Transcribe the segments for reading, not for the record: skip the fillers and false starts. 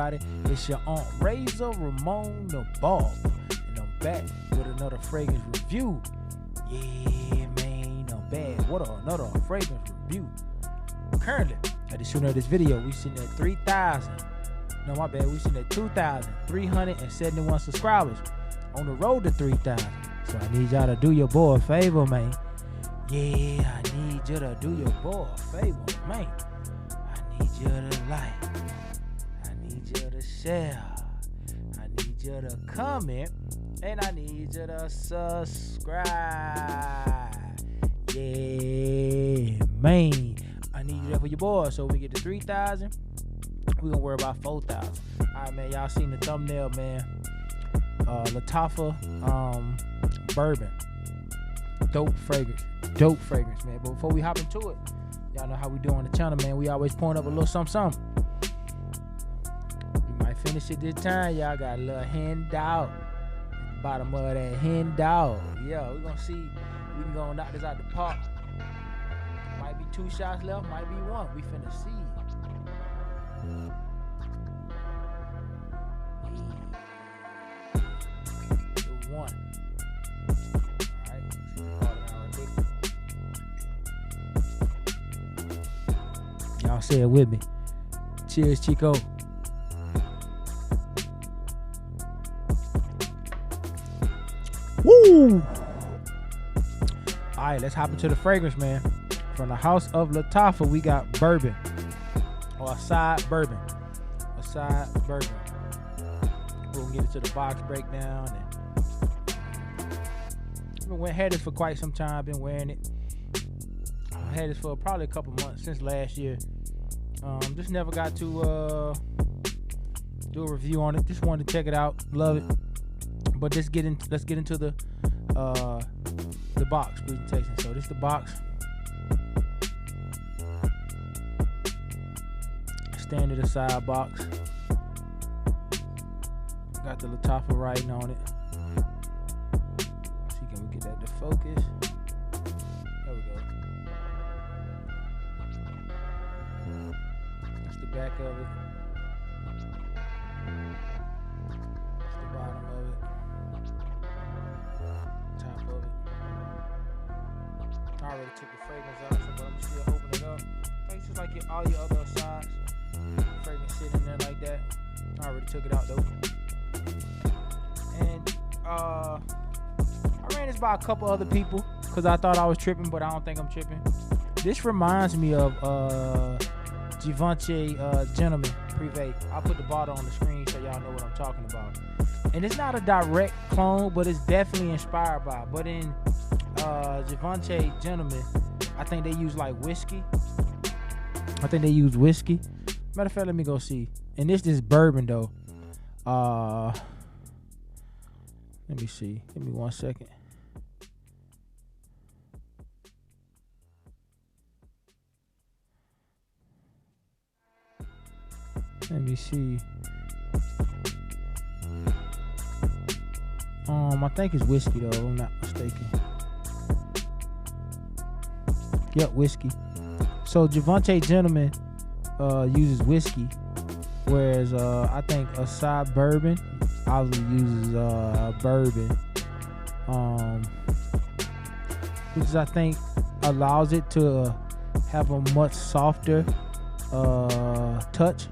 everybody? It's your Aunt Ramon the Barber, and I'm back with another fragrance review. Yeah, man, I'm back. What another fragrance review. Currently, at the shooting of this video, we sitting at 3,000. No, my bad. We sitting at 2,371 subscribers on the road to 3,000. So I need y'all to do your boy a favor, man. Yeah, I need you to do your boy a favor, man. I need you to like. I need you to share. I need you to comment. And I need you to subscribe. Yeah, man. I need you there for your boy. So we get to 3,000. We're going to worry about 4,000. All right, man. Y'all seen the thumbnail, man. Lattafa Bourbon. Dope fragrance, man. But before we hop into it, y'all know how we do on the channel, man. We always point up a little something. We might finish it this time. Y'all got a little Hen Dawg. Bottom of that Hen Dawg. Yeah, we're going to see. We can go and knock this out the park. Might be 2 shots left, might be 1. We finna see. One. Y'all say it with me. Cheers, Chico. Woo! Alright, let's hop into the fragrance, man. From the house of Lattafa, we got bourbon. Or Asad Bourbon. Asad Bourbon. We'll get into the box breakdown. And I've had this for quite some time. I've been wearing it. I've had this for probably a couple months, since last year. Just never got to do a review on it. Just wanted to check it out. Love it. But let's get into the box presentation. So this is the box. Standard Asad box. Got the Lattafa writing on it. See, can we get that to focus? There we go. That's the back of it. That's the bottom of it. Top of it. I already took the fragrance out, so but I'm still opening it up. It's just like all your other Asads. Fragrance sitting in there like that. I already took it out though. And I ran this by a couple other people because I thought I was tripping, but I don't think I'm tripping. This reminds me of Givenchy Gentleman Privé. I'll put the bottle on the screen so y'all know what I'm talking about. And it's not a direct clone, but it's definitely inspired by. But in Givenchy Gentleman, I think they use like whiskey. Matter of fact, let me go see. And this bourbon though. Let me see. Give me 1 second. Let me see. I think it's whiskey though, if I'm not mistaken. Yep, whiskey. So Givenchy Gentleman uses whiskey, whereas I think Asad Bourbon obviously uses bourbon, which I think allows it to have a much softer touch.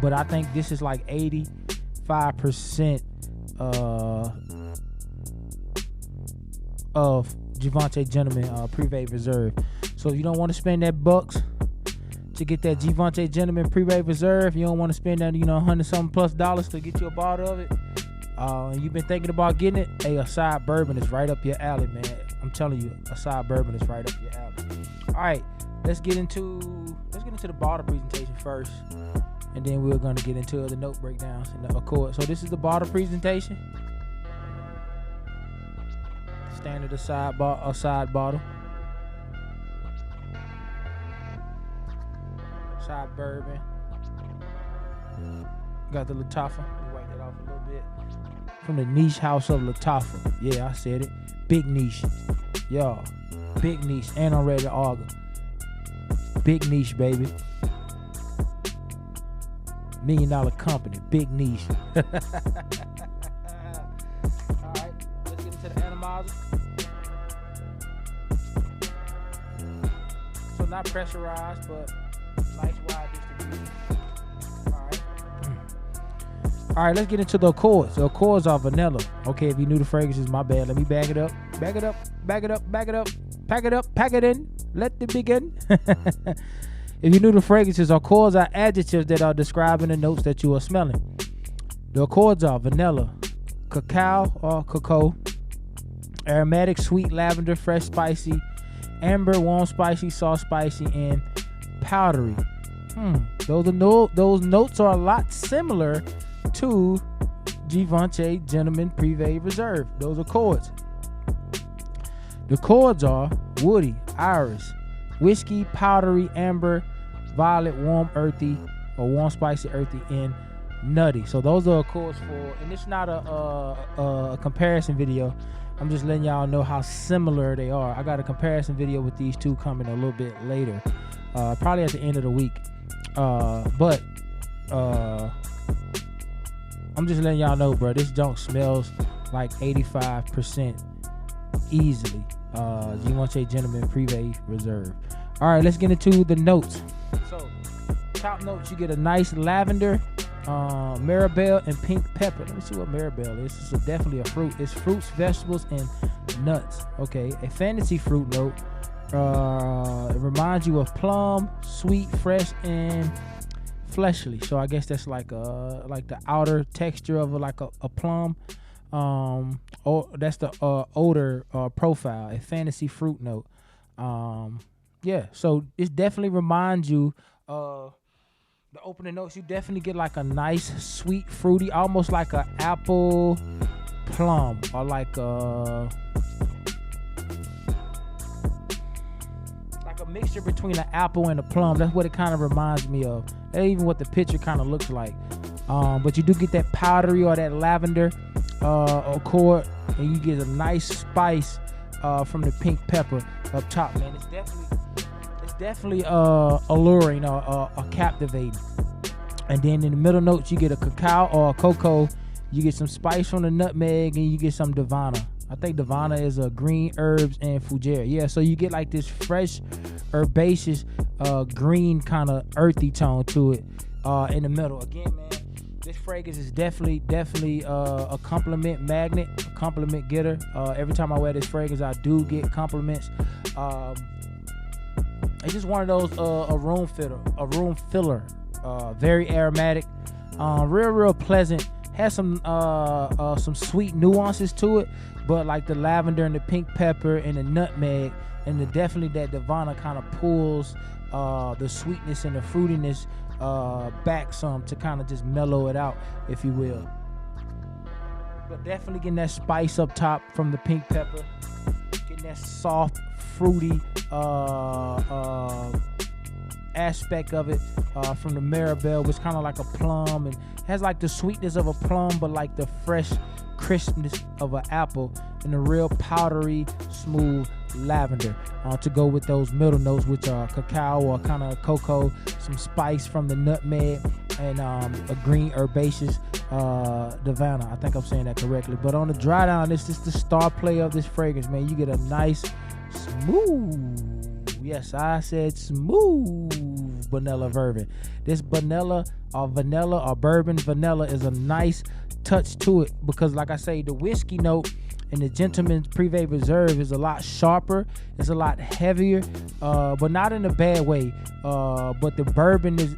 But I think this is like 85% of Givenchy Gentleman Privé Reserve. So if you don't want to spend that bucks to get that Givenchy Gentleman Privé Reserve, you don't want to spend that, $100-something plus to get you a bottle of it, and you've been thinking about getting it, hey, Asad Bourbon is right up your alley, man. I'm telling you, Asad Bourbon is right up your alley. All right, let's get into the bottle presentation first, and then we're gonna get into the note breakdowns and the accord. So this is the bottle presentation. Standard Asad bottle. Asad Bourbon. Got the Lattafa. Let me wipe that off a little bit. From the niche house of Lattafa. Yeah, I said it. Big niche. Y'all. Big niche. And I'm ready to argue. Big niche, baby. $1 million company, big niche. All right, let's get into the atomizer. So not pressurized, but nice wide distribution. All right, let's get into the accords. The accords are vanilla. Okay, if you knew the fragrances, my bad. Let me bag it up. Bag it up. Bag it up. Bag it up. Pack it up. Pack it in. Let it begin. If you knew the fragrances, accords are adjectives that are describing the notes that you are smelling. The accords are vanilla, cacao or cocoa, aromatic, sweet, lavender, fresh, spicy, amber, warm, spicy, soft, spicy, and powdery. Those notes are a lot similar to Givenchy, Gentleman, Privé, Reserve. Those are chords. The chords are woody, iris, whiskey, powdery, amber, violet, warm, earthy, or warm, spicy, earthy, and nutty. So those are chords for, and it's not a comparison video. I'm just letting y'all know how similar they are. I got a comparison video with these two coming a little bit later, probably at the end of the week. But I'm just letting y'all know, bro, this junk smells like 85% easily. Givenchy, Gentleman, Privé, Reserve. All right, let's get into the notes. So, top notes, you get a nice lavender, marabelle, and pink pepper. Let me see what marabelle is. This is definitely a fruit. It's fruits, vegetables, and nuts. Okay, a fantasy fruit note. It reminds you of plum, sweet, fresh, and fleshly. So I guess that's like the outer texture of like a plum. That's the odor profile, a fantasy fruit note. Yeah, so it definitely reminds you the opening notes. You definitely get like a nice sweet fruity, almost like a apple plum, or like a mixture between an apple and a plum. That's what it kind of reminds me of. That's even what the picture kind of looks like. But you do get that powdery or that lavender accord, and you get a nice spice from the pink pepper up top, man. It's definitely alluring or captivating. And then in the middle notes, you get a cacao or a cocoa. You get some spice from the nutmeg, and you get some divana. I think divana is a green herbs and fougere. Yeah, so you get like this fresh, herbaceous, green kind of earthy tone to it in the middle. Again, man, this fragrance is definitely a compliment magnet, a compliment getter. Every time I wear this fragrance, I do get compliments. It's just one of those a room filler. Very aromatic, real pleasant. Has some sweet nuances to it, but like the lavender and the pink pepper and the nutmeg and definitely that divana kind of pulls the sweetness and the fruitiness back some to kind of just mellow it out, if you will. But definitely getting that spice up top from the pink pepper, getting that soft, fruity aspect of it from the marabelle, which kind of like a plum and has like the sweetness of a plum, but like the fresh crispness of an apple, and a real powdery, smooth lavender to go with those middle notes, which are cacao or kind of cocoa, some spice from the nutmeg, and a green herbaceous divana. I think I'm saying that correctly. But on the dry down, this is the star player of this fragrance, man. You get a nice, smooth, yes, I said smooth vanilla bourbon. This vanilla or bourbon vanilla is a nice touch to it, because like I say, the whiskey note and the Gentleman's Privé Reserve is a lot sharper, it's a lot heavier, but not in a bad way. But the bourbon is,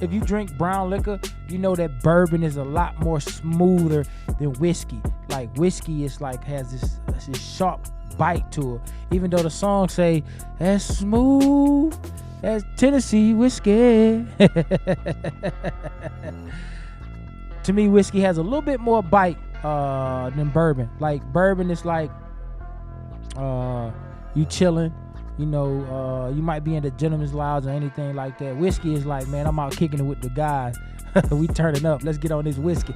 if you drink brown liquor, you know that bourbon is a lot more smoother than whiskey. Like whiskey is like has this sharp bite to it, even though the song say as smooth as Tennessee whiskey. To me, whiskey has a little bit more bite than bourbon. Like bourbon is like you chilling, you know, you might be in the gentleman's lounge or anything like that. Whiskey is like, man, I'm out kicking it with the guys. We turning up. Let's get on this whiskey.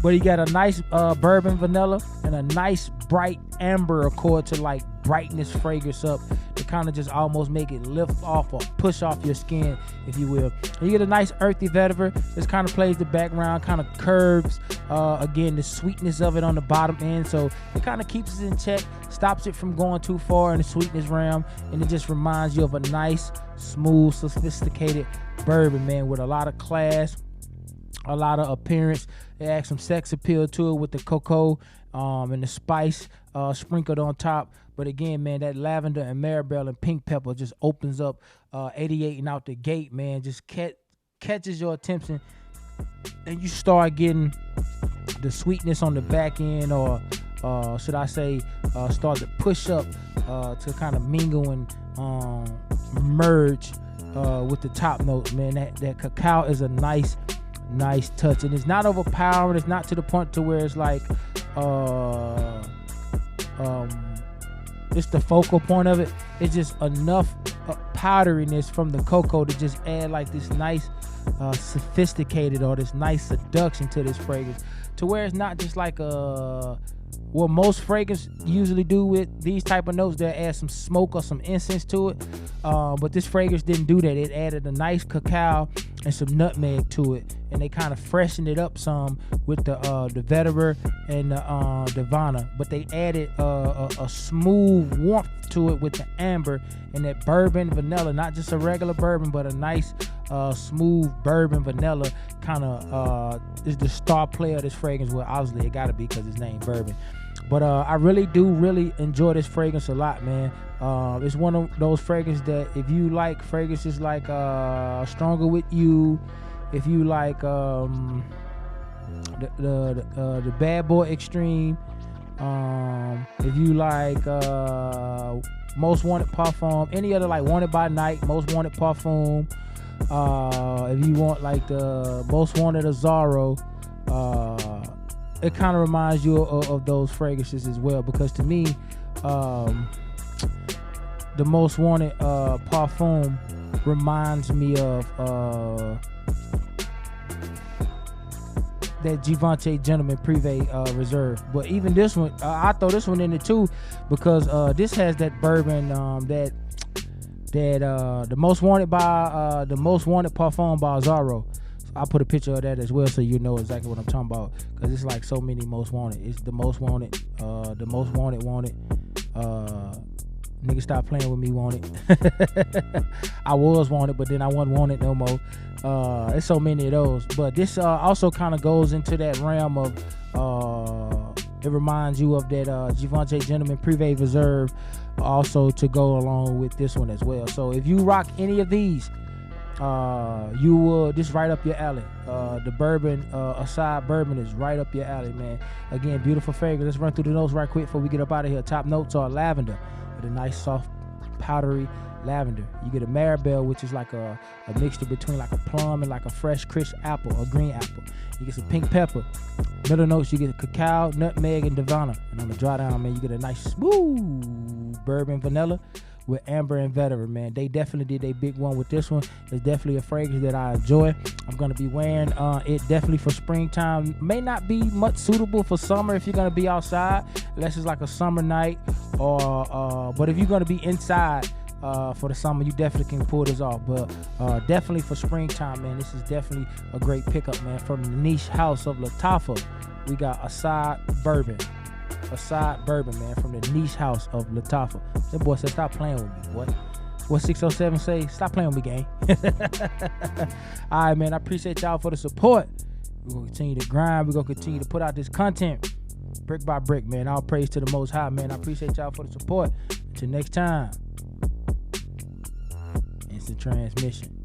But you got a nice bourbon vanilla and a nice bright amber accord to like brightness fragrance up to kind of just almost make it lift off or push off your skin, if you will. And you get a nice earthy vetiver. This kind of plays the background, kind of curves again the sweetness of it on the bottom end, so it kind of keeps it in check, stops it from going too far in the sweetness realm, and it just reminds you of a nice, smooth, sophisticated bourbon, man, with a lot of class, a lot of appearance. They add some sex appeal to it with the cocoa and the spice sprinkled on top. But again, man, that lavender and maribel and pink pepper just opens up 88 and out the gate, man. Just catches your attention, and you start getting the sweetness on the back end, or should I say start to push up to kind of mingle and merge with the top notes, man. That cacao is a nice touch, and it's not overpowering. It's not to the point to where it's like it's the focal point of it. It's just enough powderiness from the cocoa to just add like this nice sophisticated, or this nice seduction to this fragrance, to where it's not just like what most fragrances usually do with these type of notes. They add some smoke or some incense to it, but this fragrance didn't do that. It added a nice cacao and some nutmeg to it, and they kind of freshened it up some with the vetiver and the Divana, but they added a smooth warmth to it with the amber and that bourbon vanilla, not just a regular bourbon, but a nice smooth bourbon vanilla kind of is the star player of this fragrance. Well, obviously it gotta be because it's named bourbon, but I really enjoy this fragrance a lot, man. It's one of those fragrances that if you like fragrances like Stronger With You, if you like the Bad Boy Extreme, if you like Most Wanted Parfum, any other like Wanted by Night, Most Wanted Parfum, if you want like the Most Wanted Azzaro, it kind of reminds you of those fragrances as well, because to me the Most Wanted Parfum reminds me of that Givenchy Gentleman Privé Reserve. But even this one, I throw this one in there too, because this has that bourbon, that the Most Wanted by the Most Wanted Parfum by Azzaro. So I put a picture of that as well, so you know exactly what I'm talking about, because it's like so many Most Wanted. It's the Most Wanted, the Most Wanted. Nigga, stop playing with me, wanted. I was wanted, but then I wasn't wanted no more. There's so many of those. But this also kind of goes into that realm of, it reminds you of that Givenchy Gentleman Privé Reserve, also to go along with this one as well. So if you rock any of these, you will, this right up your alley. The bourbon, Asad Bourbon is right up your alley, man. Again, beautiful fragrance. Let's run through the notes right quick before we get up out of here. Top notes are lavender, with a nice soft powdery lavender. You get a maribel, which is like a mixture between like a plum and like a fresh crisp apple or green apple. You get some pink pepper. Middle notes, you get cacao, nutmeg, and Divana. And on the dry down, man, you get a nice smooth bourbon vanilla with amber and vetiver, man. They definitely did a big one with this one. It's definitely a fragrance that I enjoy. I'm gonna be wearing it definitely for springtime. May not be much suitable for summer if you're gonna be outside, unless it's like a summer night, or but if you're gonna be inside for the summer, you definitely can pull this off. But definitely for springtime, man, this is definitely a great pickup, man. From the niche house of Lattafa, we got Asad Bourbon. Asad Bourbon, man, from the niche house of Lattafa. That boy said, stop playing with me, boy. What 607 say? Stop playing with me, gang. All right, man, I appreciate y'all for the support. We're going to continue to grind. We're going to continue to put out this content brick by brick, man. All praise to the Most High, man. I appreciate y'all for the support. Until next time, instant transmission.